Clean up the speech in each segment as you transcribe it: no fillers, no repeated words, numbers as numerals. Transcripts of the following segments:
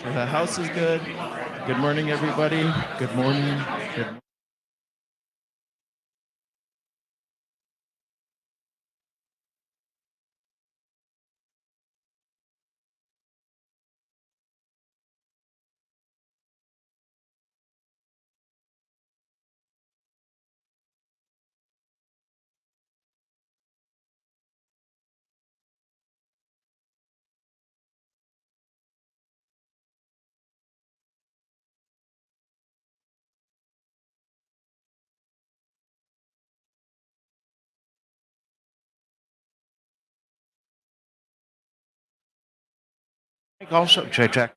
The house is good. Good morning, everybody. Good morning. Good Also, check.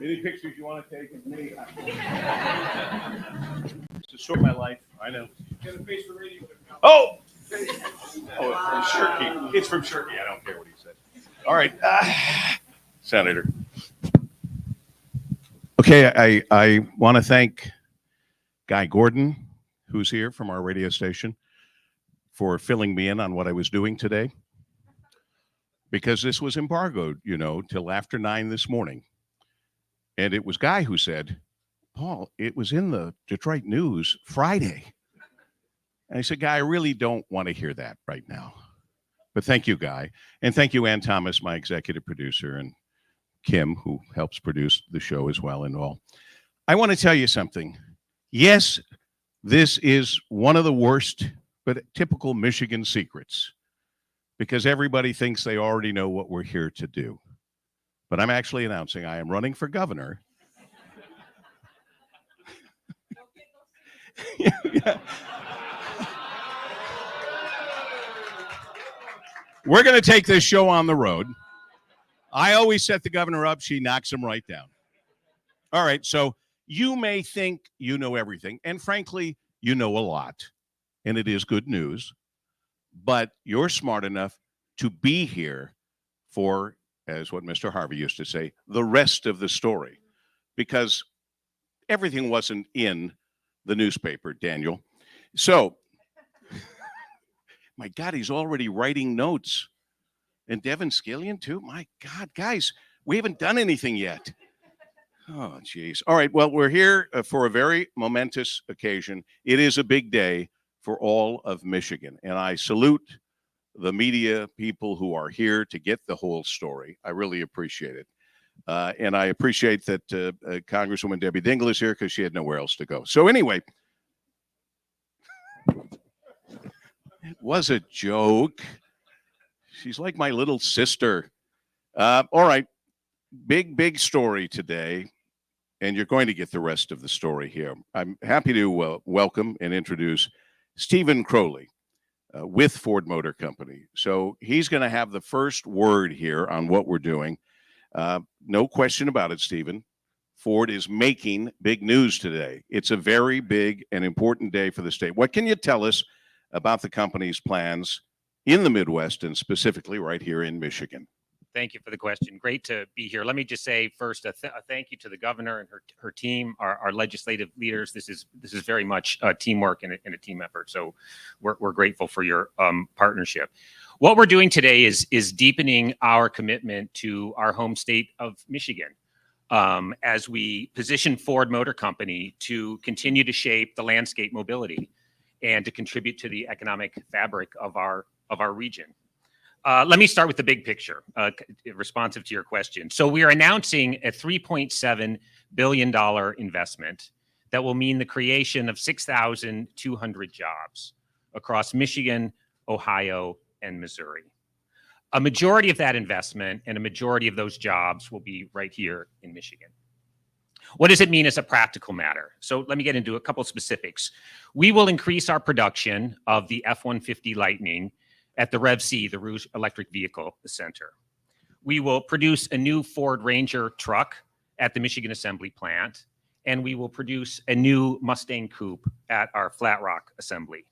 Any pictures you want to take of me? To short my life, I know. Get a face for radio. Oh! Oh, Shirky. It's from Shirky. I don't care what he said. All right. Senator. Okay, I want to thank Guy Gordon, who's here from our radio station, for filling me in on what I was doing today. Because this was embargoed, till after 9 this morning. And it was Guy who said, Paul, it was in the Detroit News Friday. And I said, Guy, I really don't want to hear that right now. But thank you, Guy. And thank you, Ann Thomas, my executive producer, and Kim, who helps produce the show as well and all. I want to tell you something. Yes, this is one of the worst, but typical Michigan secrets, because everybody thinks they already know what we're here to do. But I'm actually announcing I am running for governor. Yeah. We're going to take this show on the road. I always set the governor up. She knocks him right down. All right. So you may think you know everything. And frankly, you know a lot. And it is good news. But you're smart enough to be here for, as what Mr. Harvey used to say, the rest of the story. Because everything wasn't in the newspaper, Daniel. So, my God, he's already writing notes. And Devin Scallion, too? My God, guys, we haven't done anything yet. Oh, geez. All right, well, we're here for a very momentous occasion. It is a big day for all of Michigan. And I salute the media people who are here to get the whole story. I really appreciate it. And I appreciate that Congresswoman Debbie Dingell is here because she had nowhere else to go. So anyway, it was a joke. She's like my little sister. All right, big story today, and you're going to get the rest of the story here. I'm happy to welcome and introduce Stephen Crowley with Ford Motor Company. So he's going to have the first word here on what we're doing. No question about it, Stephen. Ford is making big news today. It's a very big and important day for the state. What can you tell us about the company's plans in the Midwest and specifically right here in Michigan? Thank you for the question. Great to be here. Let me just say first a thank you to the governor and her team, our legislative leaders. This is very much teamwork and a team effort. So we're grateful for your partnership. What we're doing today is deepening our commitment to our home state of Michigan as we position Ford Motor Company to continue to shape the landscape mobility and to contribute to the economic fabric of our region. Let me start with the big picture, responsive to your question. So we are announcing a $3.7 billion investment that will mean the creation of 6,200 jobs across Michigan, Ohio, and Missouri. A majority of that investment and a majority of those jobs will be right here in Michigan. What does it mean as a practical matter? So let me get into a couple specifics. We will increase our production of the F-150 Lightning at the REV-C, the Rouge Electric Vehicle Center. We will produce a new Ford Ranger truck at the Michigan Assembly Plant, and we will produce a new Mustang Coupe at our Flat Rock Assembly.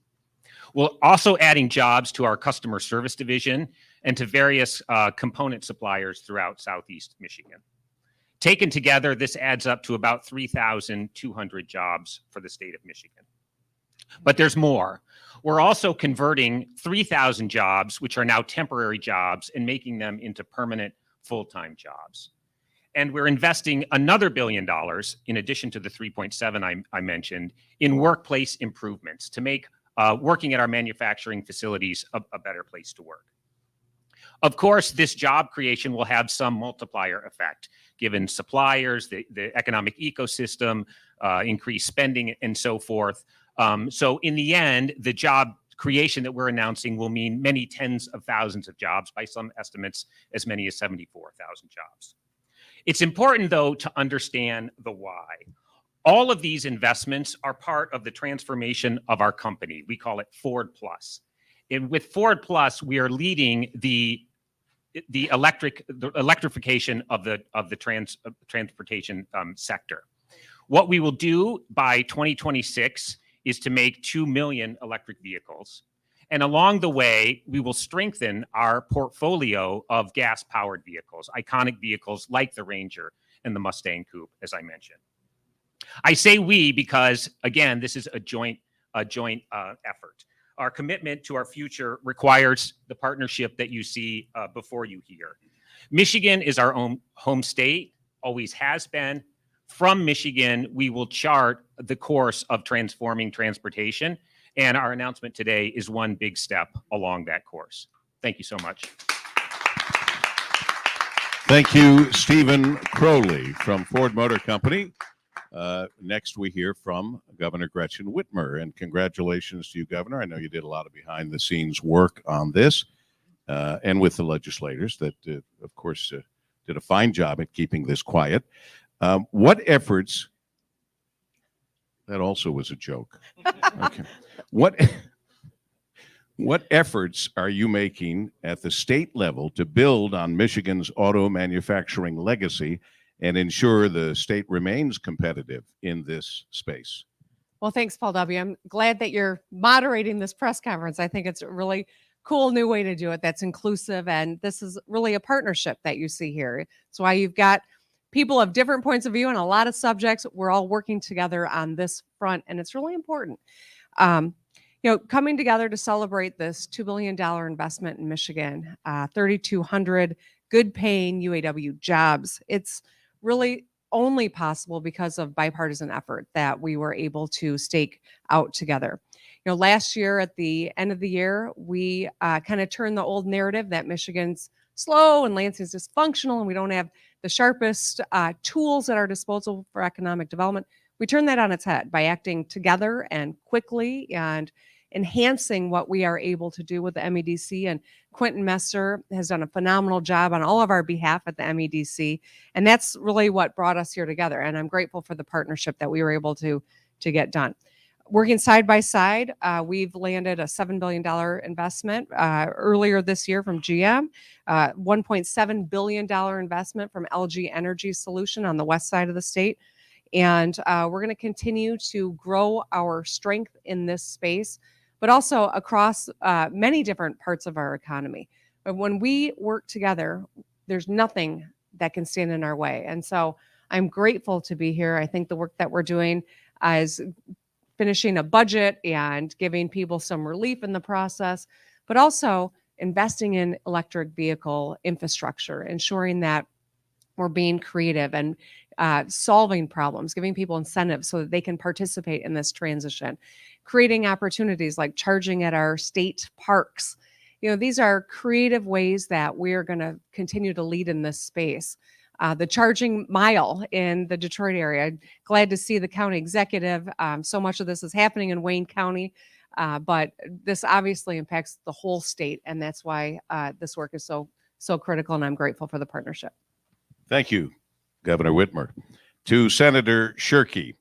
We're also adding jobs to our customer service division and to various component suppliers throughout Southeast Michigan. Taken together, this adds up to about 3,200 jobs for the state of Michigan. But there's more. We're also converting 3,000 jobs, which are now temporary jobs, and making them into permanent full-time jobs. And we're investing another $1 billion, in addition to the 3.7 I mentioned, in workplace improvements to make working at our manufacturing facilities a better place to work. Of course, this job creation will have some multiplier effect, given suppliers, the economic ecosystem, increased spending, and so forth. So in the end, the job creation that we're announcing will mean many tens of thousands of jobs, by some estimates, as many as 74,000 jobs. It's important, though, to understand the why. All of these investments are part of the transformation of our company. We call it Ford Plus. And with Ford Plus, we are leading the the electrification of the transportation sector. What we will do by 2026 is to make 2 million electric vehicles. And along the way, we will strengthen our portfolio of gas-powered vehicles, iconic vehicles like the Ranger and the Mustang Coupe, as I mentioned. I say we because, again, this is a joint effort. Our commitment to our future requires the partnership that you see before you here. Michigan is our own home state, always has been. From Michigan, we will chart the course of transforming transportation, and our announcement today is one big step along that course. Thank you so much. Thank you, Stephen Crowley from Ford Motor Company. Next, we hear from Governor Gretchen Whitmer, and congratulations to you, Governor. I know you did a lot of behind-the-scenes work on this and with the legislators that, of course, did a fine job at keeping this quiet. What efforts, that also was a joke. Okay. What efforts are you making at the state level to build on Michigan's auto manufacturing legacy and ensure the state remains competitive in this space? Well, thanks, Paul W. I'm glad that you're moderating this press conference. I think it's a really cool new way to do it that's inclusive, and this is really a partnership that you see here. It's why you've got people of different points of view on a lot of subjects. We're all working together on this front, and it's really important. Coming together to celebrate this $2 billion investment in Michigan, 3,200 good-paying UAW jobs. It's really only possible because of bipartisan effort that we were able to stake out together. Last year at the end of the year, we kind of turned the old narrative that Michigan's slow and Lansing's dysfunctional and we don't have the sharpest tools at our disposal for economic development. We turned that on its head by acting together and quickly and enhancing what we are able to do with the MEDC. And Quentin Messer has done a phenomenal job on all of our behalf at the MEDC. And that's really what brought us here together. And I'm grateful for the partnership that we were able to get done. Working side by side, we've landed a $7 billion investment earlier this year from GM, $1.7 billion investment from LG Energy Solution on the west side of the state. And we're going to continue to grow our strength in this space, but also across many different parts of our economy. But when we work together, there's nothing that can stand in our way. And so I'm grateful to be here. I think the work that we're doing is finishing a budget and giving people some relief in the process, but also investing in electric vehicle infrastructure, ensuring that we're being creative and solving problems, giving people incentives so that they can participate in this transition, creating opportunities like charging at our state parks. These are creative ways that we're going to continue to lead in this space. The charging mile in the Detroit area. Glad to see the county executive. So much of this is happening in Wayne County, but this obviously impacts the whole state, and that's why this work is so critical, and I'm grateful for the partnership. Thank you, Governor Whitmer. To Senator Shirkey,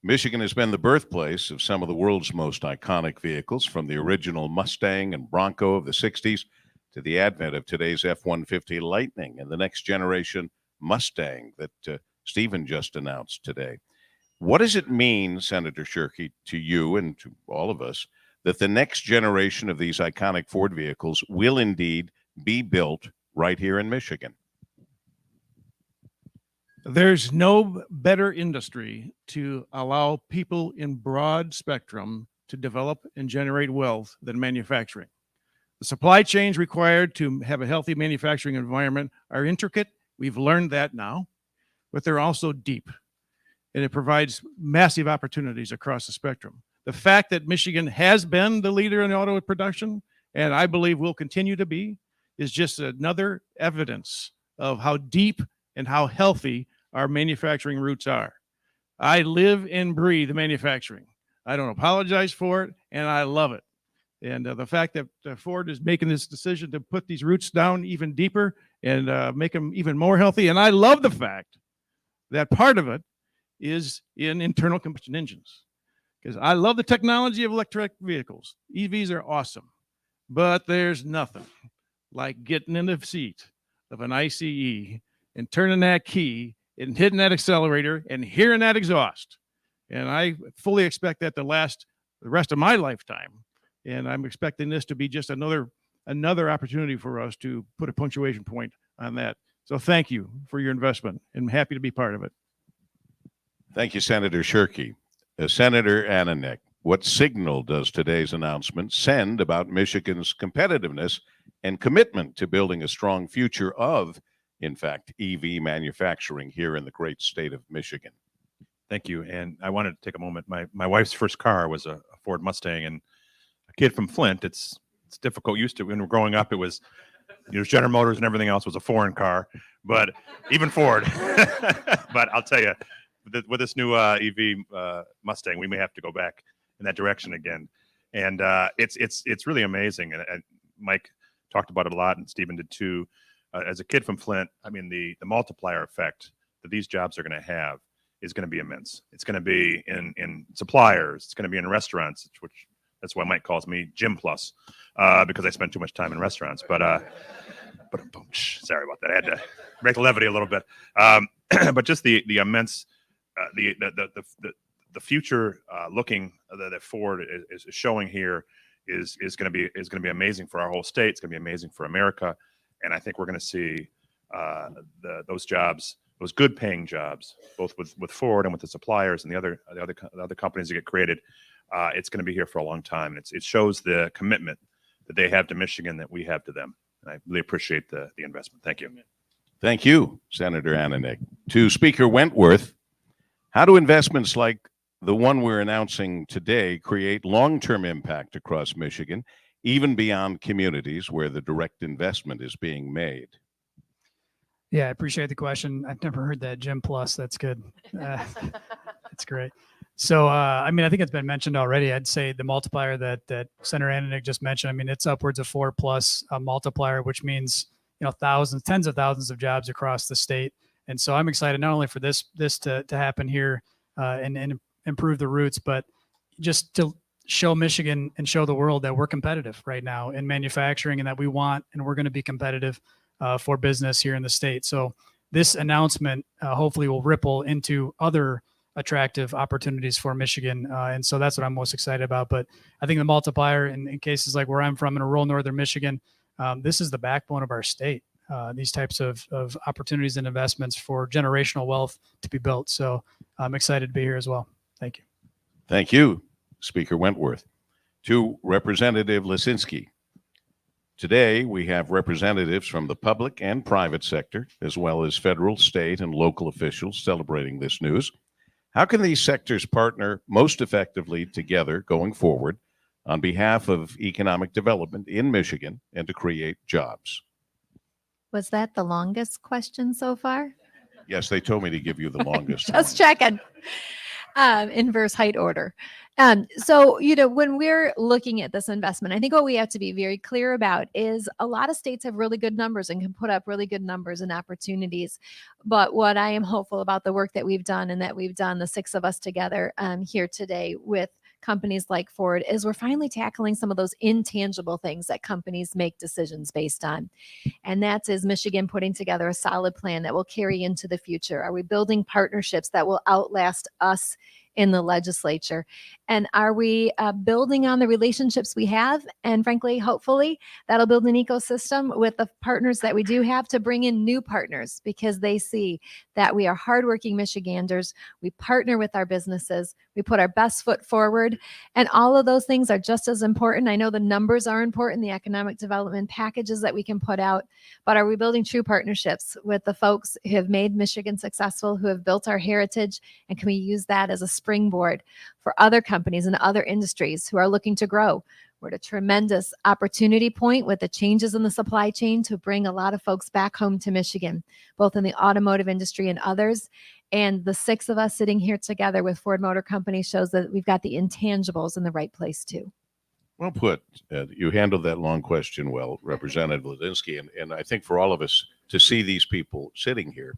Michigan has been the birthplace of some of the world's most iconic vehicles, from the original Mustang and Bronco of the 60s to the advent of today's F-150 Lightning and the next generation Mustang that Stephen just announced today. What does it mean, Senator Shirkey, to you and to all of us, that the next generation of these iconic Ford vehicles will indeed be built right here in Michigan? There's no better industry to allow people in broad spectrum to develop and generate wealth than manufacturing. The supply chains required to have a healthy manufacturing environment are intricate. We've learned that now, but they're also deep, and it provides massive opportunities across the spectrum. The fact that Michigan has been the leader in auto production, and I believe will continue to be, is just another evidence of how deep and how healthy our manufacturing roots are. I live and breathe manufacturing. I don't apologize for it, and I love it. And the fact that Ford is making this decision to put these roots down even deeper and make them even more healthy. And I love the fact that part of it is in internal combustion engines, because I love the technology of electric vehicles. EVs are awesome, but there's nothing like getting in the seat of an ICE and turning that key and hitting that accelerator and hearing that exhaust. And I fully expect that to last the rest of my lifetime. And I'm expecting this to be just another opportunity for us to put a punctuation point on that. So thank you for your investment, and I'm happy to be part of it. Thank you, Senator Shirkey. Senator Ananek, what signal does today's announcement send about Michigan's competitiveness and commitment to building a strong future of, in fact, EV manufacturing here in the great state of Michigan? Thank you. And I wanted to take a moment. My wife's first car was a Ford Mustang, and a kid from Flint, it's difficult. Used to, when we're growing up, it was General Motors and everything else was a foreign car, but even Ford. But I'll tell you, with this new EV Mustang, we may have to go back in that direction again. And it's really amazing. And Mike talked about it a lot, and Stephen did too. As a kid from Flint, I mean, the multiplier effect that these jobs are going to have is going to be immense. It's going to be in suppliers. It's going to be in restaurants, which that's why Mike calls me Gym Plus, because I spend too much time in restaurants. But sorry about that. I had to break the levity a little bit. But just the immense, the future looking that Ford is showing here is going to be amazing for our whole state. It's going to be amazing for America, and I think we're going to see those jobs, those good paying jobs, both with Ford and with the suppliers and the other companies that get created. It's going to be here for a long time. And it shows the commitment that they have to Michigan that we have to them. And I really appreciate the investment. Thank you. Thank you, Senator Ananek. To Speaker Wentworth, how do investments like the one we're announcing today create long-term impact across Michigan, even beyond communities where the direct investment is being made? Yeah, I appreciate the question. I've never heard that, Gym Plus. That's good. That's great. So, I mean, I think it's been mentioned already. I'd say the multiplier that Senator Ananek just mentioned, I mean, it's upwards of 4+ multiplier, which means, thousands, tens of thousands of jobs across the state. And so I'm excited not only for this to happen here and improve the routes, but just to show Michigan and show the world that we're competitive right now in manufacturing, and that we want and we're going to be competitive for business here in the state. So this announcement hopefully will ripple into other attractive opportunities for Michigan. And so that's what I'm most excited about. But I think the multiplier in cases like where I'm from in rural northern Michigan, this is the backbone of our state. These types of opportunities and investments for generational wealth to be built. So I'm excited to be here as well. Thank you. Thank you, Speaker Wentworth. To Representative Lisinski. Today, we have representatives from the public and private sector, as well as federal, state, and local officials celebrating this news. How can these sectors partner most effectively together going forward on behalf of economic development in Michigan and to create jobs? Was that the longest question so far? Yes, they told me to give you the longest Just one. checking. Inverse height order. So, when we're looking at this investment, I think what we have to be very clear about is a lot of states have really good numbers and can put up really good numbers and opportunities. But what I am hopeful about the work that we've done and that we've done, the six of us together here today with companies like Ford, is we're finally tackling some of those intangible things that companies make decisions based on. And that is Michigan putting together a solid plan that will carry into the future. Are we building partnerships that will outlast us in the legislature? And are we building on the relationships we have? And frankly, hopefully, that'll build an ecosystem with the partners that we do have to bring in new partners, because they see that we are hardworking Michiganders. We partner with our businesses. We put our best foot forward. And all of those things are just as important. I know the numbers are important, the economic development packages that we can put out, but are we building true partnerships with the folks who have made Michigan successful, who have built our heritage? And can we use that as a springboard for other companies and other industries who are looking to grow? We're at a tremendous opportunity point with the changes in the supply chain to bring a lot of folks back home to Michigan, both in the automotive industry and others. And the six of us sitting here together with Ford Motor Company shows that we've got the intangibles in the right place too. Well put. You handled that long question well, Representative Lisinski. And I think for all of us to see these people sitting here,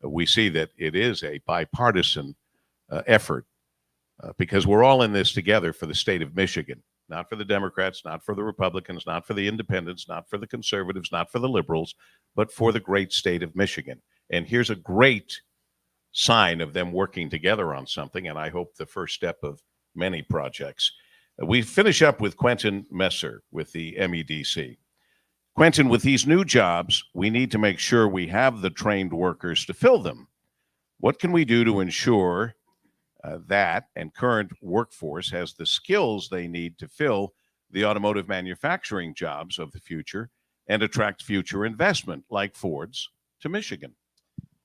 we see that it is a bipartisan effort because we're all in this together for the state of Michigan. not for the Democrats, not for the Republicans, not for the independents, not for the conservatives, not for the liberals, but for the great state of Michigan. And here's a great sign of them working together on something, and I hope the first step of many projects. We finish up with Quentin Messer with the MEDC. Quentin, with these new jobs, we need to make sure we have the trained workers to fill them. What can we do to ensure that and current workforce has the skills they need to fill the automotive manufacturing jobs of the future and attract future investment like Ford's to Michigan?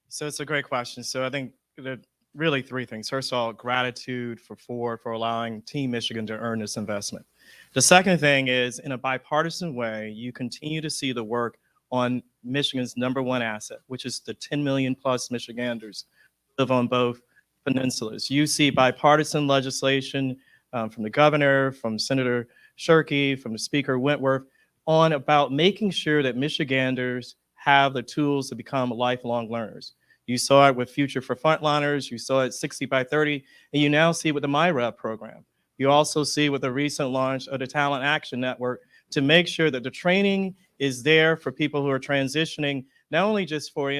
So it's a great question. So I think there are really three things. First of all, gratitude for Ford for allowing Team Michigan to earn this investment. The second thing is, in a bipartisan way, you continue to see the work on Michigan's #1 asset, which is the 10 million plus Michiganders who live on both peninsulas. You see bipartisan legislation from the governor, from Senator Shirkey, from the Speaker Wentworth, on about making sure that Michiganders have the tools to become lifelong learners. You saw it with Future for Frontliners, you saw it 60 by 30, and you now see it with the MyRev program. You also see with the recent launch of the Talent Action Network to make sure that the training is there for people who are transitioning, not only just for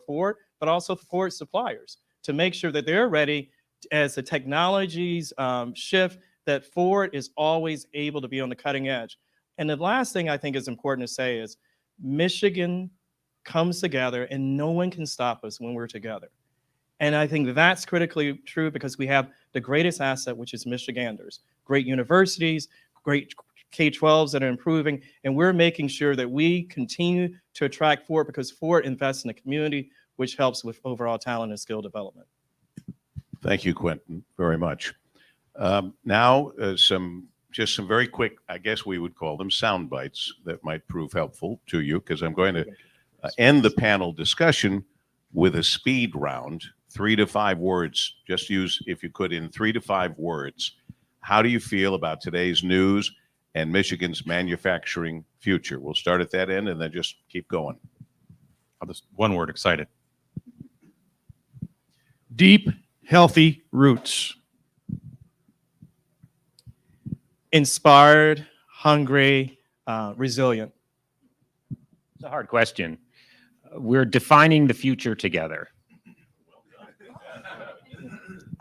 Ford, but also for Ford suppliers, to make sure that they're ready as the technologies shift, that Ford is always able to be on the cutting edge. And the last thing I think is important to say is Michigan comes together and no one can stop us when we're together. And I think that's critically true because we have the greatest asset, which is Michiganders, great universities, great K-12s that are improving, and we're making sure that we continue to attract Ford because Ford invests in the community, which helps with overall talent and skill development. Thank you, Quentin, very much. Now, some very quick, I guess we would call them sound bites that might prove helpful to you, because I'm going to end the panel discussion with a speed round, 3 to 5 words. Just use, if you could, in 3 to 5 words. How do you feel about today's news and Michigan's manufacturing future? We'll start at that end and then just keep going. I'll just one word: excited. Deep, healthy roots. Inspired, hungry, resilient. It's a hard question. We're defining the future together.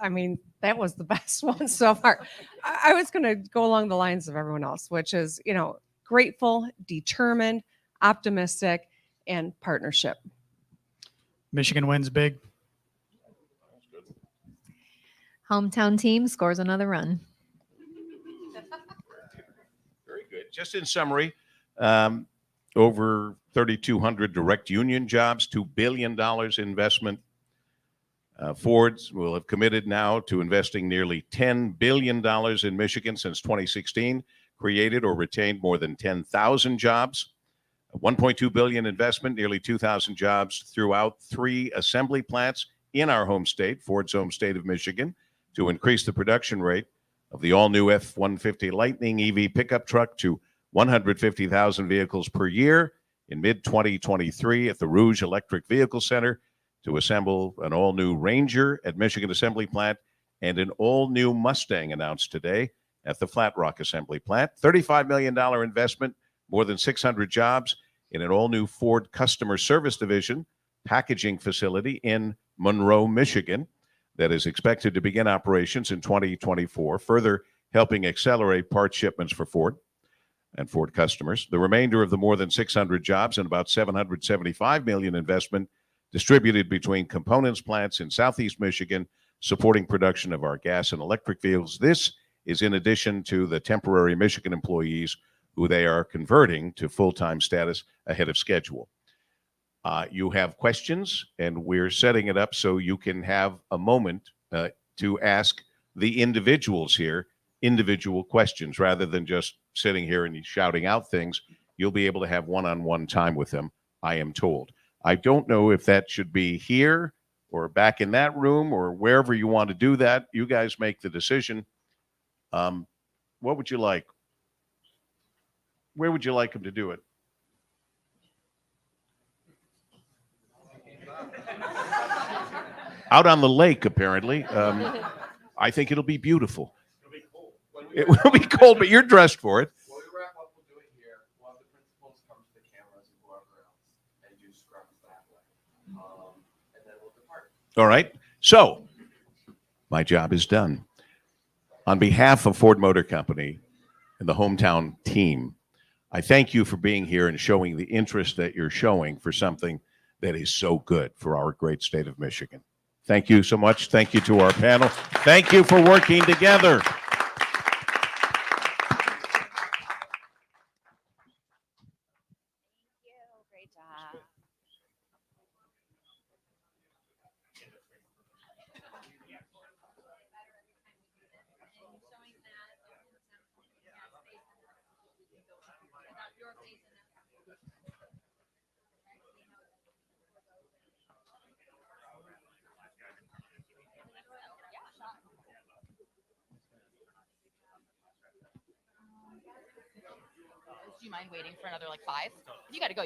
I mean, that was the best one so far. I was going to go along the lines of everyone else, which is, grateful, determined, optimistic, and partnership. Michigan wins big. Hometown team scores another run. Very good. Just in summary, over 3,200 direct union jobs, $2 billion investment. Ford will have committed now to investing nearly $10 billion in Michigan since 2016, created or retained more than 10,000 jobs. $1.2 billion investment, nearly 2,000 jobs throughout 3 assembly plants in our home state, Ford's home state of Michigan, to increase the production rate of the all-new F-150 Lightning EV pickup truck to 150,000 vehicles per year in mid-2023 at the Rouge Electric Vehicle Center, to assemble an all-new Ranger at Michigan Assembly Plant and an all-new Mustang announced today at the Flat Rock Assembly Plant. $35 million investment, more than 600 jobs in an all-new Ford Customer Service Division packaging facility in Monroe, Michigan, that is expected to begin operations in 2024, further helping accelerate part shipments for Ford and Ford customers. The remainder of the more than 600 jobs and about $775 million investment distributed between components plants in Southeast Michigan, supporting production of our gas and electric vehicles. This is in addition to the temporary Michigan employees who they are converting to full-time status ahead of schedule. You have questions, and we're setting it up so you can have a moment to ask the individuals here individual questions rather than just sitting here and shouting out things. You'll be able to have one-on-one time with them, I am told. I don't know if that should be here or back in that room or wherever you want to do that. You guys make the decision. What would you like? Where would you like them to do it? Out on the lake, apparently. I think it'll be beautiful. It will be cold, but you're dressed for it. When we wrap up, we'll do it here. We'll have the principals come to the cameras and whoever else and do scrums that way. And then we'll depart. All right. So my job is done. On behalf of Ford Motor Company and the hometown team, I thank you for being here and showing the interest that you're showing for something that is so good for our great state of Michigan. Thank you so much. Thank you to our panel. Thank you for working together. Great job. Do you mind waiting for another like 5? You gotta go.